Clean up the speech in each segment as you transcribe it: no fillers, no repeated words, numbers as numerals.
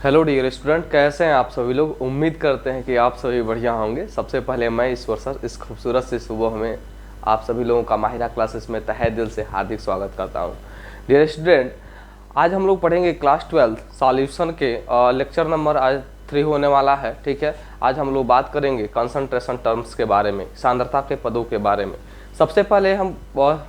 Hello dear student, कैसे हैं आप सभी लोग। उम्मीद करते हैं कि आप सभी बढ़िया होंगे। सबसे पहले मैं ईश्वर सर इस खूबसूरत से सुबह में आप सभी लोगों का माहिरा क्लासेस में तहे दिल से हार्दिक स्वागत करता हूं। डियर स्टूडेंट, आज हम लोग पढ़ेंगे क्लास 12 सॉल्यूशन के लेक्चर नंबर आज 3 होने वाला है। ठीक है, आज हम लोग बात करेंगे कंसंट्रेशन टर्म्स के बारे में, सांद्रता के पदों के बारे में। सबसे पहले हम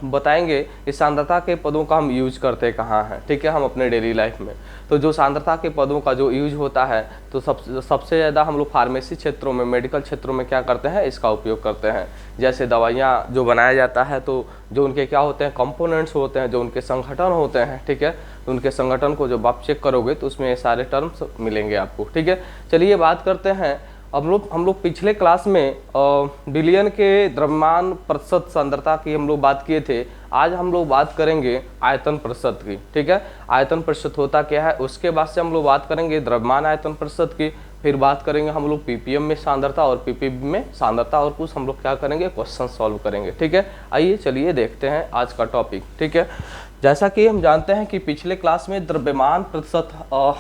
बताएंगे इस सांद्रता के पदों का हम यूज करते कहाँ हैं। ठीक है, हम अपने डेली लाइफ में तो जो सांद्रता के पदों का जो यूज होता है तो सबसे ज़्यादा हम लोग फार्मेसी क्षेत्रों में, मेडिकल क्षेत्रों में क्या करते हैं, इसका उपयोग करते हैं। जैसे दवाइयाँ जो बनाया जाता है तो जो उनके क्या होते हैं, कंपोनेंट्स होते हैं, जो उनके संगठन होते हैं। ठीक है, तो उनके संगठन को जब आप चेक करोगे तो उसमें ये सारे टर्म्स मिलेंगे आपको। ठीक है, चलिए बात करते हैं। अब हम लोग पिछले क्लास में विलयन के द्रव्यमान प्रतिशत सांद्रता की हम लोग बात किए थे। आज हम लोग बात करेंगे आयतन प्रतिशत की। ठीक है, आयतन प्रतिशत होता क्या है, उसके बाद से हम लोग बात करेंगे द्रव्यमान आयतन प्रतिशत की। फिर बात करेंगे हम लोग पीपीएम में सांद्रता और पीपीबी में सांद्रता, और कुछ हम लोग क्या करेंगे, क्वेश्चन सॉल्व करेंगे। ठीक है, आइए चलिए देखते हैं आज का टॉपिक। ठीक है, जैसा कि हम जानते हैं कि पिछले क्लास में द्रव्यमान प्रतिशत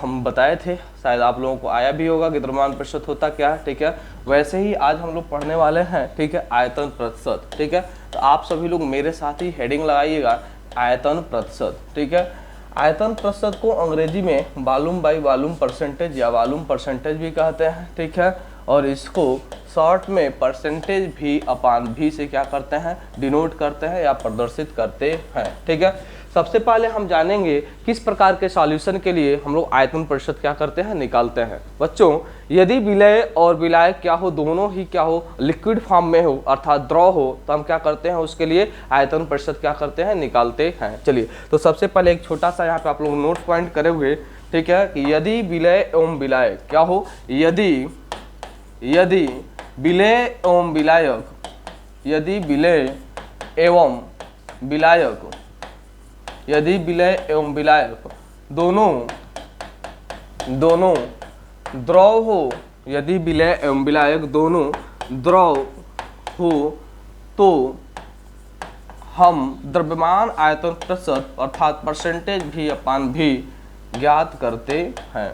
हम बताए थे, शायद आप लोगों को आया भी होगा कि द्रव्यमान प्रतिशत होता क्या है। ठीक है, वैसे ही आज हम लोग पढ़ने वाले हैं। ठीक है, आयतन प्रतिशत। ठीक है, तो आप सभी लोग मेरे साथ ही हेडिंग लगाइएगा, आयतन प्रतिशत। ठीक है, आयतन प्रतिशत को अंग्रेजी में वॉल्यूम बाई वॉल्यूम परसेंटेज या वॉल्यूम परसेंटेज भी कहते हैं। ठीक है, और इसको शॉर्ट में परसेंटेज भी अपान भी से क्या करते हैं, डिनोट करते हैं या प्रदर्शित करते हैं। ठीक है, सबसे पहले हम जानेंगे किस प्रकार के सॉल्यूशन के लिए हम लोग आयतन प्रतिशत क्या करते हैं, निकालते हैं। बच्चों, यदि विलय और विलायक क्या हो, दोनों ही क्या हो, लिक्विड फॉर्म में हो अर्थात द्रव हो, तो हम क्या करते हैं, उसके लिए आयतन प्रतिशत क्या करते हैं, निकालते हैं। चलिए, तो सबसे पहले एक छोटा सा यहाँ पे आप लोग नोट पॉइंट करे हुए। ठीक है, कि यदि विलय एवं विलायक क्या हो, यदि विलय एवं विलायक, यदि विलय एवं विलायक, यदि विलय एवं विलायक दोनों द्रव हो, यदि विलय एवं विलायक दोनों द्रव हो तो हम द्रव्यमान आयतन प्रतिशत अर्थात परसेंटेज भी अपान भी ज्ञात करते हैं,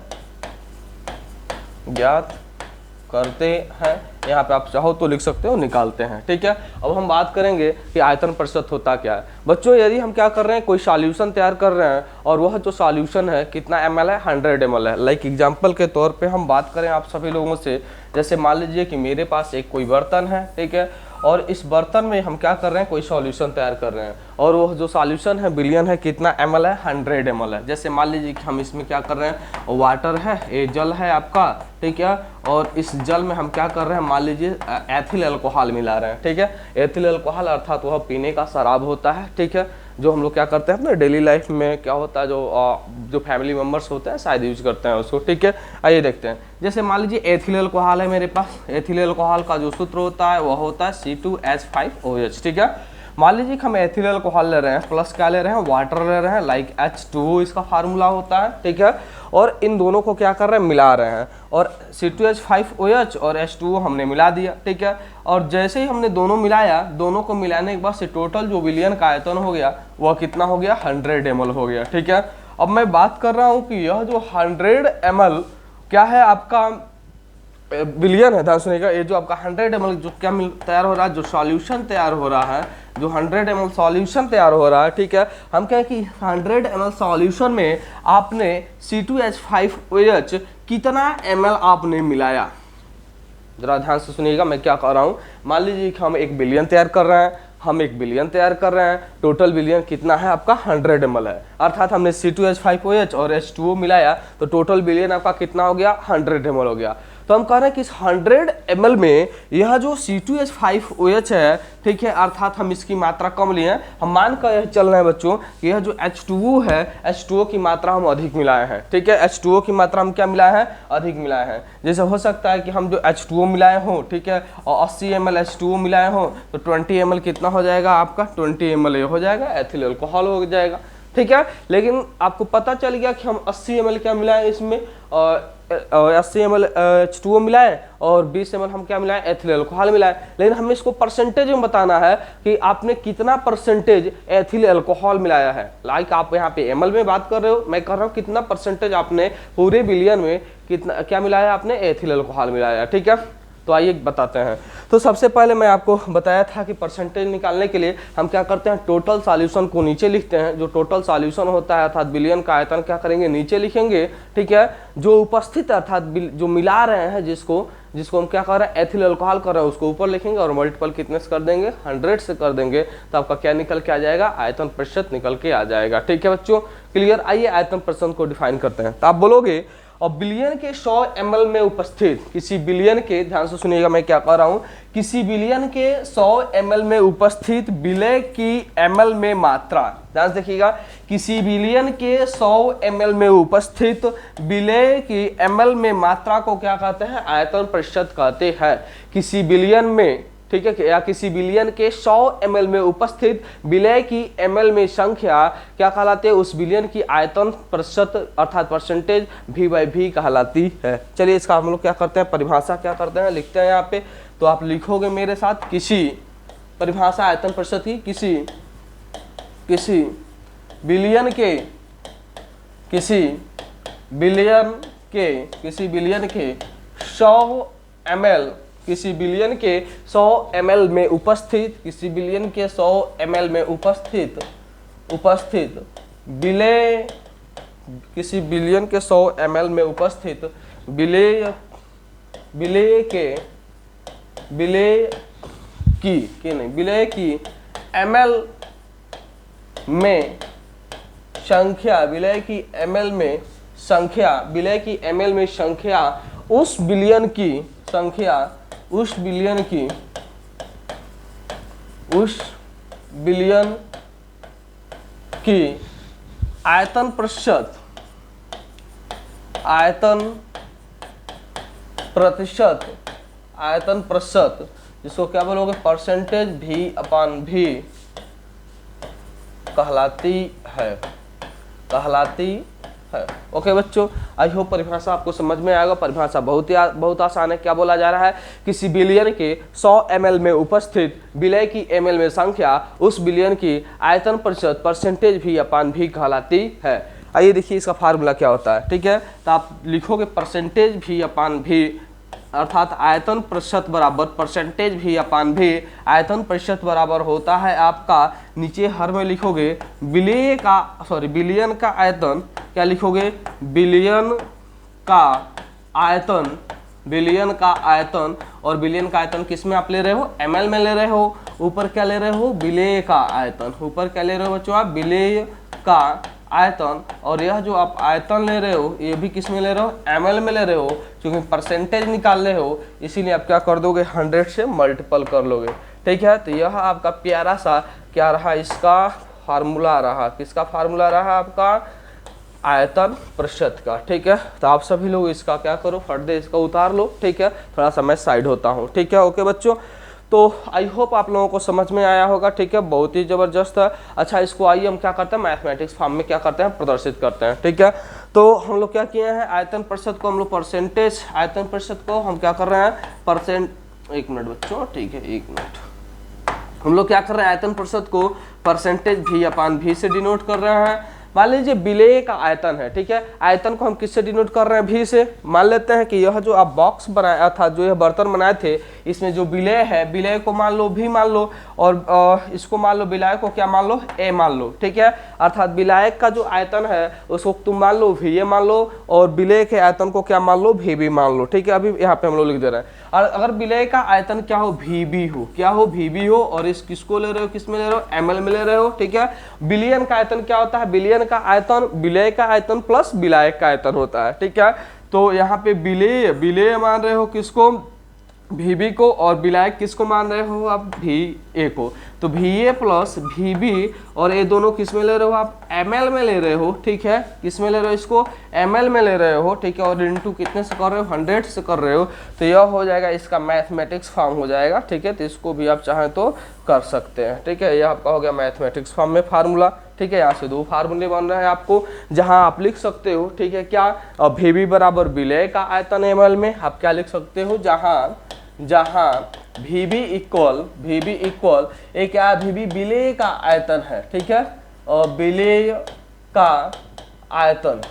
यहाँ पे आप चाहो तो लिख सकते हो, निकालते हैं। ठीक है, अब हम बात करेंगे कि आयतन प्रतिशत होता क्या है। बच्चों, यदि हम क्या कर रहे हैं, कोई सॉल्यूशन तैयार कर रहे हैं और वह जो सॉल्यूशन है कितना ml है, 100 ml है। लाइक एग्जांपल के तौर पे हम बात करें आप सभी लोगों से, जैसे मान लीजिए कि मेरे पास एक कोई बर्तन है। ठीक है, और इस बर्तन में हम क्या कर रहे हैं, कोई सॉल्यूशन तैयार कर रहे हैं और वो जो सॉल्यूशन है विलयन है कितना ml है, 100 ml है। जैसे मान लीजिए कि हम इसमें क्या कर रहे हैं, वाटर है, ये जल है आपका। ठीक है, और इस जल में हम क्या कर रहे हैं, मान लीजिए एथिल अल्कोहल मिला रहे हैं। ठीक है, एथिल अल्कोहल अर्थात वह पीने का शराब होता है। ठीक है, जो हम लोग क्या करते हैं अपने डेली लाइफ में क्या होता है, जो फैमिली मेम्बर्स होते हैं शायद यूज करते हैं उसको। ठीक है, आइए देखते हैं। जैसे मान लीजिए एथिल अल्कोहल है मेरे पास, एथिल अल्कोहल का जो सूत्र होता है वह होता है C2H5OH। ठीक है, मान लीजिए कि हम एथिल अल्कोहल ले रहे हैं, प्लस क्या ले रहे हैं, वाटर ले रहे हैं, लाइक H2O इसका फार्मूला होता है। ठीक है, और इन दोनों को क्या कर रहे हैं, मिला रहे हैं, और C2H5OH और H2O हमने मिला दिया। ठीक है, और जैसे ही हमने दोनों मिलाया, दोनों को मिलाने के बाद से टोटल जो विलयन का आयतन हो गया वह कितना हो गया, 100 ml हो गया। ठीक है, अब मैं बात कर रहा हूँ कि यह जो 100 ml क्या है, आपका विलयन है। ध्यान सुनिएगा, ये जो आपका 100 ml जो क्या तैयार हो रहा है, जो सॉल्यूशन तैयार हो रहा है, जो 100 ml सॉल्यूशन तैयार हो रहा है। ठीक है, हम कहें कि 100 ml सॉल्यूशन में आपने C2H5OH कितना ml आपने मिलाया। जरा ध्यान से सुनिएगा मैं क्या कह रहा हूँ। मान लीजिए कि हम एक विलयन तैयार कर रहे हैं, टोटल विलयन कितना है आपका, 100 ml है। अर्थात हमने C2H5OH और H2O मिलाया तो टोटल विलयन आपका कितना हो गया, 100 ml हो गया। तो हम कह रहे हैं कि इस 100 ml में यह जो C2H5OH है, ठीक है, अर्थात हम इसकी मात्रा कम लिए हैं। हम मान कर चल रहे हैं बच्चों कि यह जो H2O है, H2O की मात्रा हम अधिक मिलाए हैं। ठीक है, H2O की मात्रा हम क्या मिलाए हैं, अधिक मिलाए हैं। जैसे हो सकता है कि हम जो H2O मिलाए हों, ठीक है, और 80 ml H2O मिलाए हों तो 20 ml कितना हो जाएगा आपका, 20 ml हो जाएगा, एथिल अल्कोहल हो जाएगा। ठीक है, लेकिन आपको पता चल गया कि हम 80 ml क्या मिलाए इसमें, H2O मिलाएं और 20 ml हम क्या मिलाएं, एथिल अल्कोहल मिलाएं। लेकिन हमें इसको परसेंटेज में बताना है कि आपने कितना परसेंटेज एथिल अल्कोहल मिलाया है। लाइक आप यहाँ पे ml में बात कर रहे हो, मैं कर रहा हूँ कितना परसेंटेज आपने पूरे बिलियन में कितना क्या मिलाया, आपने एथिल अल्कोहल मिलाया। ठीक है, तो आइए बताते हैं। तो सबसे पहले मैं आपको बताया था कि परसेंटेज निकालने के लिए हम क्या करते हैं, टोटल सॉल्यूशन को नीचे लिखते हैं। जो टोटल सॉल्यूशन होता है अर्थात बिलियन का आयतन क्या करेंगे, नीचे लिखेंगे। ठीक है, जो उपस्थित अर्थात जो मिला रहे हैं जिसको हम क्या कर रहे हैं, एथिल अल्कोहल कर रहे हैं, उसको ऊपर लिखेंगे और मल्टीपल कितने से कर देंगे, 100 से कर देंगे, तो आपका क्या निकल के आ जाएगा, आयतन प्रतिशत निकल के आ जाएगा। ठीक है बच्चों, क्लियर। आइए आयतन प्रतिशत को डिफाइन करते हैं। तो आप बोलोगे और बिलियन के 100 ml में उपस्थित किसी बिलियन के, ध्यान से सुनिएगा मैं क्या कह रहा हूं, किसी बिलियन के 100 ml में उपस्थित विलय की ml में मात्रा, ध्यान से देखिएगा, किसी बिलियन के 100 ml में उपस्थित विलय की ml में मात्रा को क्या कहते हैं, आयतन प्रतिशत कहते हैं। किसी बिलियन में, ठीक है, या किसी बिलियन के 100 ml में उपस्थित विलय की ml में संख्या क्या कहलाते हैं, उस बिलियन की आयतन प्रतिशत अर्थात परसेंटेज V/V कहलाती है। चलिए इसका हम लोग क्या करते हैं, परिभाषा क्या करते हैं, लिखते हैं यहाँ पे। तो आप लिखोगे मेरे साथ, किसी परिभाषा आयतन प्रतिशत की, किसी बिलियन के 100 ml, किसी बिलियन के 100 ml में उपस्थित, किसी बिलियन के 100 ml में उपस्थित विलय, किसी बिलियन के 100 ml में उपस्थित विलय की ml में संख्या, विलय की ml में संख्या उस बिलियन की आयतन प्रतिशत जिसको क्या बोलोगे, परसेंटेज V/V कहलाती है। ओके बच्चों, आई होप परिभाषा आपको समझ में आएगा। परिभाषा बहुत आसान है। क्या बोला जा रहा है, किसी बिलियन के 100 ml में उपस्थित विलय की ml में संख्या उस बिलियन की आयतन प्रतिशत परसेंटेज V/V कहलाती है। आइए देखिए इसका फार्मूला क्या होता है। ठीक है, तो आप लिखोगे परसेंटेज V/V अर्थात आयतन प्रतिशत बराबर परसेंटेज V/V, आयतन प्रतिशत बराबर होता है आपका, नीचे हर में लिखोगे बिलियन का आयतन, क्या लिखोगे, बिलियन का आयतन, और बिलियन का आयतन किस में आप ले रहे हो, ml में ले रहे हो। ऊपर क्या ले रहे हो, विलय का आयतन, ऊपर क्या ले रहे हो बच्चों आप, विलय का आयतन, और यह जो आप आयतन ले रहे हो ये भी किस में ले रहे हो, ml में ले रहे हो। क्योंकि परसेंटेज निकाल रहे हो इसीलिए आप क्या कर दोगे, 100 से मल्टीपल कर लोगे। ठीक है, तो यह आपका प्यारा सा क्या रहा, इसका फार्मूला रहा, किसका फार्मूला रहा, आपका आयतन प्रतिशत का। ठीक है, तो आप सभी लोग इसका क्या करो, फट दे इसका उतार लो। ठीक है, थोड़ा सा मैं साइड होता हूँ। ठीक है, ओके बच्चों, तो आई होप आप लोगों को समझ में आया होगा। ठीक है, बहुत ही ज़बरदस्त है। अच्छा, इसको आइए हम क्या करते हैं, मैथमेटिक्स फॉर्म में क्या करते हैं, प्रदर्शित करते हैं। ठीक है, तो हम लोग क्या किए हैं, आयतन प्रतिशत को हम लोग आयतन प्रतिशत को हम क्या कर रहे हैं, एक मिनट बच्चों, ठीक है 1 मिनट, हम लोग क्या कर रहे हैं, आयतन प्रतिशत को परसेंटेज V/V से डिनोट कर रहे हैं। मान लीजिए विलय का आयतन है। ठीक है, आयतन को हम किससे डिनोट कर रहे हैं, V से। मान लेते हैं कि यह जो आप बॉक्स बनाया था, जो यह बर्तन बनाए थे, इसमें जो विलय है, विलय को मान लो V मान लो, और इसको मान लो, विलायक को क्या मान लो, A मान लो। ठीक है, अर्थात विलायक का जो आयतन है उसको तुम मान लो VA मान लो, और विलय के आयतन को क्या मान लो, VB मान लो। ठीक है, अभी यहाँ पे हम लोग लिख दे रहे हैं। और अगर विलय का आयतन क्या हो, VB हो, क्या हो, VB हो, और इस किसको ले रहे हो, किस में ले रहे हो, ml में ले रहे हो। ठीक है, बिलियन का आयतन क्या होता है, बिलियन का आयतन विलय का आयतन प्लस विलायक का आयतन होता है। ठीक है, तो यहाँ पे विलय मान रहे हो किसको, VB को, और विलायक किसको मान रहे हो आप, VA को। तो VA प्लस VB, और ये दोनों किस में ले रहे हो आप, ml में ले रहे हो। ठीक है, किस में ले रहे हो, इसको ml में ले रहे हो। ठीक है, और इनटू कितने से कर रहे हो, 100 से कर रहे हो। तो यह हो जाएगा, इसका मैथमेटिक्स फॉर्म हो जाएगा। ठीक है, तो इसको भी आप चाहें तो कर सकते हैं। ठीक है, यह आपका हो गया मैथमेटिक्स फॉर्म में फार्मूला। ठीक है। यहाँ से दो फार्मूले बन रहे हैं आपको, जहाँ आप लिख सकते हो, ठीक है, क्या Vb बराबर विलय का आयतन ml में। आप क्या लिख सकते हो, जहाँ Vb इक्वल एक क्या, Vb विलय का आयतन है, ठीक है, और विलय का आयतन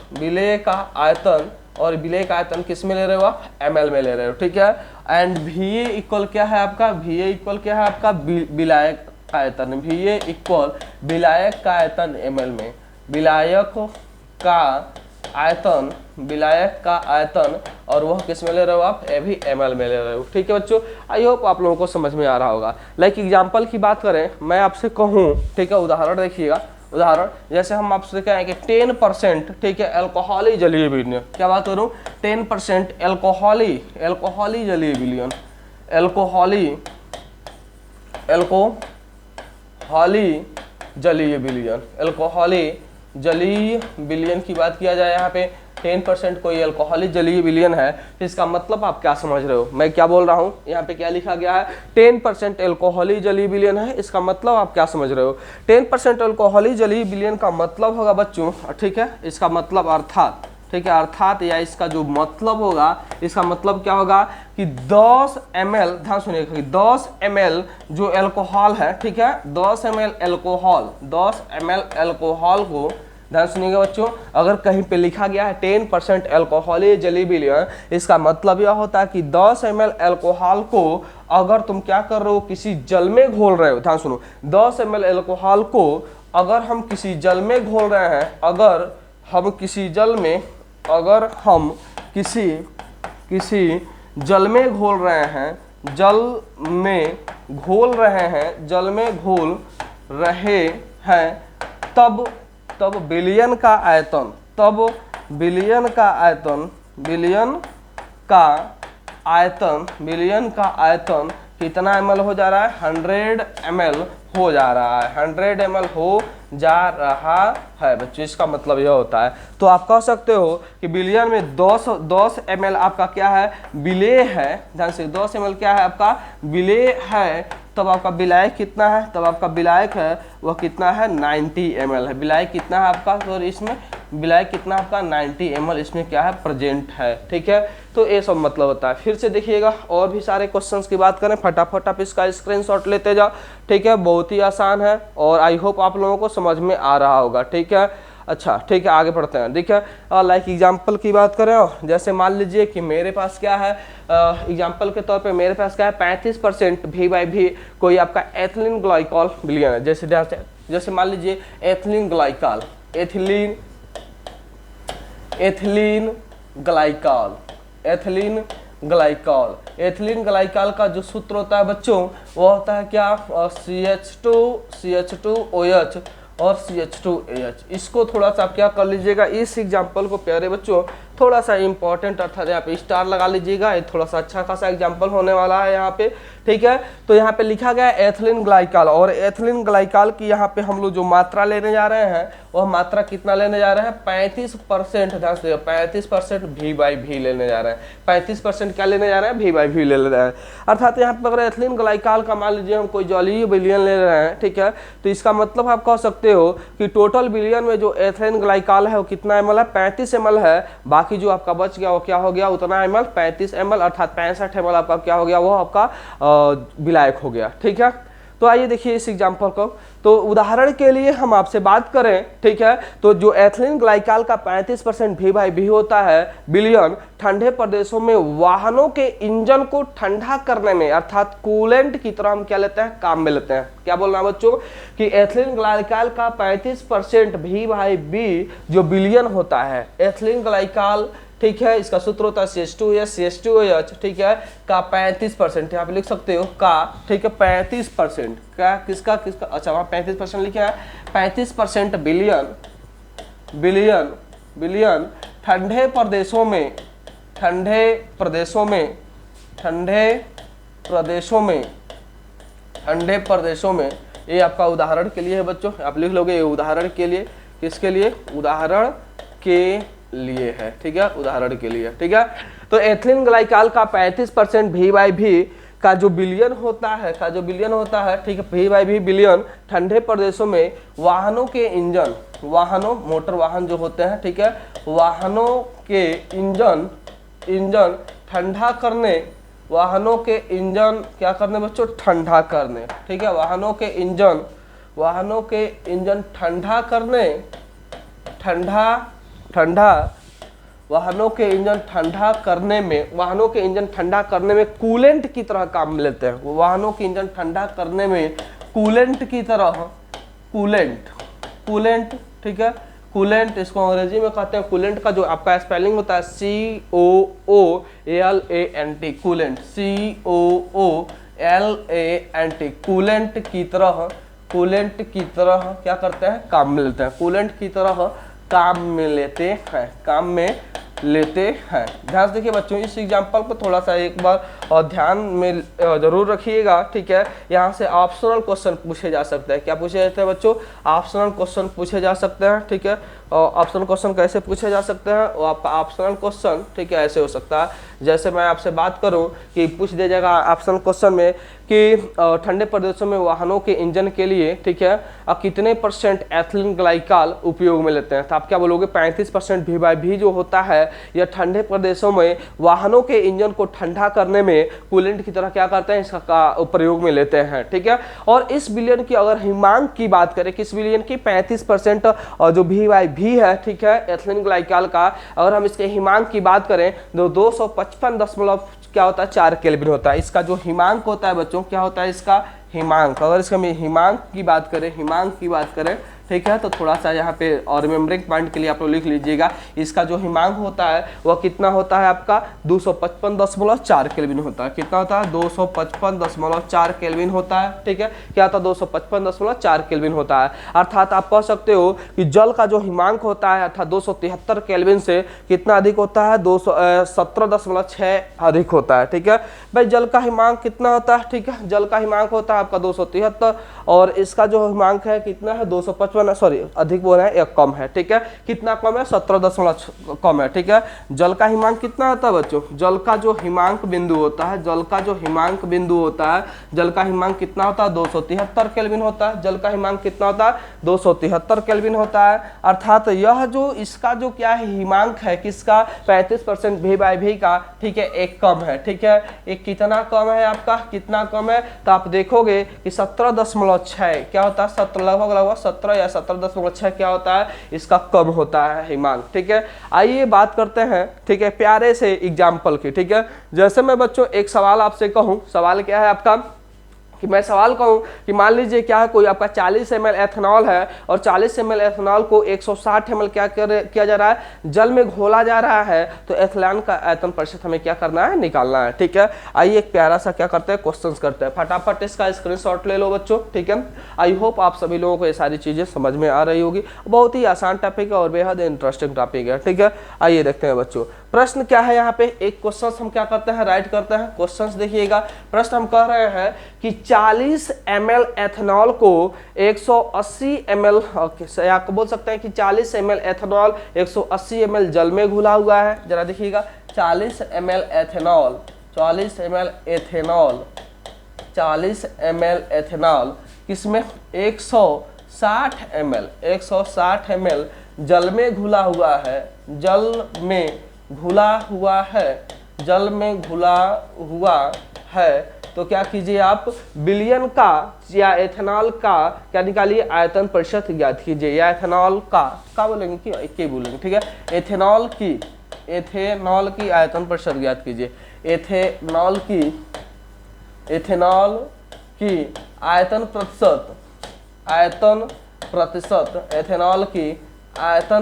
और विलय का आयतन किस में ले रहे हो आप, ml में ले रहे हो, ठीक है। एंड Va इक्वल क्या है आपका, विलायक का आयतन, Va इक्वल विलायक का आयतन ml में, विलायक का आयतन और वह किस में ले रहे हो आप, ये भी ml में ले रहे हो, ठीक है बच्चों। आई होप आप लोगों को समझ में आ रहा होगा। लाइक एग्जांपल की बात करें, मैं आपसे कहूँ, ठीक है, उदाहरण देखिएगा, उदाहरण जैसे हम आपसे कहें कि 10%, ठीक है, अल्कोहली जलीय विलयन, क्या बात करूं, 10% अल्कोहली जलीय विलयन, अल्कोहली जलीय विलयन की बात किया जाए, यहाँ पे 10% कोई अल्कोहली जलीय विलयन है, तो इसका मतलब आप क्या समझ रहे हो, मैं क्या बोल रहा हूँ, यहाँ पे क्या लिखा गया है, 10% अल्कोहली जलीय विलयन है, इसका मतलब आप क्या समझ रहे हो, 10% अल्कोहली जलीय विलयन का मतलब होगा बच्चों, ठीक है, इसका मतलब अर्थात, ठीक है, अर्थात या इसका जो मतलब होगा, इसका मतलब क्या होगा कि 10 ml, ध्यान सुनिएगा, कि 10 ml जो अल्कोहल है, ठीक है, 10 ml अल्कोहल को, ध्यान सुनिएगा बच्चों, अगर कहीं पे लिखा गया है 10% अल्कोहली जलीय विलयन, इसका मतलब यह होता है कि 10 ml अल्कोहल को अगर तुम क्या कर रहे हो, किसी जल में घोल रहे हो, ध्यान सुनो, 10 ml अल्कोहल को अगर हम किसी जल में घोल रहे हैं, अगर हम किसी जल में घोल रहे हैं, तब विलयन का आयतन कितना ml हो जा रहा है, 100 ml हो जा रहा है, 100 ml हो जा रहा है बच्चों, इसका मतलब यह होता है। तो आप कह सकते हो कि विलयन में 10 ml आपका क्या है, विलेय है, ध्यान से 10 ml क्या है आपका, विलेय है, तब आपका विलायक कितना है, तब आपका विलायक है वह कितना है, 90 ml है, विलायक कितना है आपका, और इसमें विलायक कितना आपका 90 ml इसमें क्या है, प्रेजेंट है, ठीक है। तो ये सब मतलब होता है। फिर से देखिएगा, और भी सारे क्वेश्चंस की बात करें, फटाफट आप इसका स्क्रीनशॉट लेते जाओ, ठीक है, बहुत ही आसान है और आई होप आप लोगों को समझ में आ रहा होगा, ठीक है। अच्छा ठीक है, आगे बढ़ते हैं। देखिए लाइक एग्जांपल की बात करें, जैसे मान लीजिए कि मेरे पास क्या है, एग्जांपल के तौर पे मेरे पास क्या है, 35% V/V कोई आपका एथिलीन ग्लाइकॉल विलयन है। जैसे मान लीजिए एथिलीन ग्लाइकॉल का जो सूत्र होता है बच्चों, वो होता है क्या, CH2OH और CH2AH। इसको थोड़ा सा आप क्या कर लीजिएगा, इस एग्जाम्पल को प्यारे बच्चों थोड़ा सा इंपॉर्टेंट अर्थात यहाँ पे स्टार लगा लीजिएगा, ये थोड़ा सा अच्छा खासा एग्जाम्पल होने वाला है यहाँ पे, ठीक है। तो यहाँ पे लिखा गया है एथिलीन ग्लाइकॉल, और एथिलीन ग्लाइकॉल की यहाँ पे हम लोग जो मात्रा लेने जा रहे हैं, वह मात्रा कितना लेने जा रहे हैं, 35%, ध्यान से 35% V/V लेने जा रहे हैं, 35% क्या लेने जा रहे हैं, V/V ले रहे हैं। अर्थात यहाँ पे अगर एथिलीन ग्लाइकॉल का मान लीजिए हम कोई जलीय विलयन ले रहे हैं, ठीक है, तो इसका मतलब आप कह सकते हो कि टोटल विलयन में जो एथिलीन ग्लाइकॉल है वो कितना ml है, 35 ml है, बाकी जो आपका बच गया वो क्या हो गया, उतना ml 35 ml अर्थात 65 ml आपका क्या हो गया, वो आपका विलायक हो गया, ठीक है। तो आइए देखिए इस एग्जांपल को, तो उदाहरण के लिए हम आपसे बात करें, ठीक है, तो जो एथिलीन ग्लाइकॉल का 35% V/V होता है विलयन, ठंडे प्रदेशों में वाहनों के इंजन को ठंडा करने में अर्थात कूलेंट की तरह हम क्या लेते हैं, काम में लेते हैं। क्या बोलना है बच्चों कि एथिलीन ग्लाइकॉल का 35% V/V जो विलयन होता है, एथिलीन ग्लाइकॉल, ठीक है, इसका सूत्र होता है CH2OH, ठीक है, का 35%, यहाँ पे लिख सकते हो का, ठीक है, 35% क्या, किसका, अच्छा वहाँ 35% लिखा है, 35% विलयन ठंडे प्रदेशों में, ये आपका उदाहरण के लिए है बच्चों, आप लिख लोगे ये उदाहरण के लिए, किसके लिए, उदाहरण के लिए है, ठीक है, उदाहरण के लिए, ठीक है। तो एथिलीन ग्लाइकॉल का 35% V/V का जो बिलियन होता है, ठीक है, V/V बिलियन ठंडे प्रदेशों में वाहनों के इंजन, मोटर वाहन जो होते हैं, ठीक है, वाहनों के इंजन ठंडा करने, वाहनों के इंजन क्या करने बच्चों, ठंडा करने, ठीक है, वाहनों के इंजन ठंडा करने, वाहनों के इंजन ठंडा करने में कूलेंट की तरह काम लेते हैं। वाहनों के इंजन ठंडा करने में कूलेंट की तरह, कूलेंट, ठीक है, कूलेंट, इसको अंग्रेजी में कहते हैं कूलेंट का जो आपका स्पेलिंग होता है COOLANT, कूलेंट, COOLANT, कूलेंट की तरह क्या करते हैं, काम में लेते हैं, कूलेंट की तरह काम में लेते हैं। ध्यान से देखिए बच्चों, इस एग्जाम्पल को थोड़ा सा एक बार ध्यान में जरूर रखिएगा, ठीक है। यहाँ से ऑप्शनल क्वेश्चन पूछे जा सकते हैं। क्या पूछे जाते हैं बच्चों, ऑप्शनल क्वेश्चन पूछे जा सकते हैं, ठीक है। ऑप्शनल क्वेश्चन कैसे पूछे जा सकते हैं, वो आपका ऑप्शनल क्वेश्चन, ठीक है, ऐसे हो सकता है जैसे मैं आपसे बात करूं कि पूछ दिया जाएगा ऑप्शनल क्वेश्चन में कि ठंडे प्रदेशों में वाहनों के इंजन के लिए, ठीक है, कितने % एथिलीन ग्लाइकॉल उपयोग में लेते हैं, तो आप क्या बोलोगे, 35% V/V जो होता है यह ठंडे प्रदेशों में वाहनों के इंजन को ठंडा करने में कूलेंट की तरह क्या करते हैं, इसका प्रयोग में लेते हैं, ठीक है। और इस बिलियन की अगर हिमांक की बात करें, किस बिलियन की, 35% जो V/V है, ठीक है, एथिलीन ग्लाइकॉल का, अगर हम इसके हिमांक की बात करें तो 255 क्या होता है, 4 केल्विन होता है। इसका जो हिमांक होता है बच्चों, क्या होता है इसका हिमांक, अगर इसका हिमांक की बात करें, ठीक है, तो थोड़ा सा यहाँ पे और रिमेम्बरिंग पॉइंट के लिए आप लोग लिख लीजिएगा, इसका जो हिमांक होता है वह कितना होता है आपका 255.4 केल्विन होता है। कितना होता है, 255.4 केल्विन होता है, ठीक है। क्या होता है, 255.4 केल्विन होता है। अर्थात आप कह सकते हो कि जल का जो हिमांक होता है अर्थात 273 केल्विन से कितना अधिक होता है, 217.6 अधिक होता है, ठीक है। भाई जल का हिमांक कितना होता है, ठीक है, जल का हिमांक होता है आपका 273 और इसका जो हिमांक है कितना है, 255, सॉरी अधिक बोल रहे हैं, एक कम है, ठीक है। कितना कम है, 17 कम है, ठीक है। जल का हिमांक कितना होता है बच्चों, जल का जो हिमांक बिंदु होता है, जल का हिमांक कितना होता है, 273 केल्विन होता है। जल का हिमांक कितना होता है, 273 केल्विन होता है। अर्थात यह जो इसका जो क्या है हिमांक है किसका, 35% V/V का, ठीक है, एक कम है, ठीक है। एक कितना कम है आपका, कितना कम है, तो आप देखोगे कि 17.6 क्या होता है, लगभग 17 या 17.6 क्या होता है, इसका कम होता है हिमांक, ठीक है। आइए बात करते हैं, ठीक है, प्यारे से एग्जाम्पल की, ठीक है। जैसे मैं बच्चों एक सवाल आपसे कहूं, सवाल क्या है आपका, कि मैं सवाल कहूँ कि मान लीजिए क्या है, कोई आपका 40 ml एथेनॉल है और 40 ml एथेनॉल को 160 ml किया जा रहा है, जल में घोला जा रहा है, तो एथेनॉल का आयतन प्रतिशत हमें क्या करना है, निकालना है, ठीक है। आइए एक प्यारा सा क्या करते हैं, क्वेश्चंस करते हैं। फटाफट इसका स्क्रीनशॉट ले लो बच्चों, ठीक है। आई होप आप सभी लोगों को ये सारी चीज़ें समझ में आ रही होगी। बहुत ही आसान टॉपिक है और बेहद इंटरेस्टिंग टॉपिक है, ठीक है। आइए देखते हैं बच्चों, प्रश्न क्या है यहाँ पे, एक क्वेश्चन हम क्या करते हैं, राइट करते हैं। क्वेश्चन देखिएगा, प्रश्न हम कह रहे हैं कि 40 ml एथेनॉल को 180 ml, आपको बोल सकते हैं कि 40 ml एथेनॉल 180 ml जल में घुला हुआ है। जरा देखिएगा, 40 ml एथेनॉल, 40 ml एथेनॉल किसमें, 160 ml जल में घुला हुआ है, जल में घुला हुआ है। तो क्या कीजिए आप, बिलियन का या एथेनॉल का क्या निकालिए, आयतन प्रतिशत ज्ञात कीजिए, या एथेनॉल का बोलेंगे कि एक ही बोलेंगे, ठीक है। एथेनॉल की आयतन प्रतिशत ज्ञात कीजिए, एथेनॉल की आयतन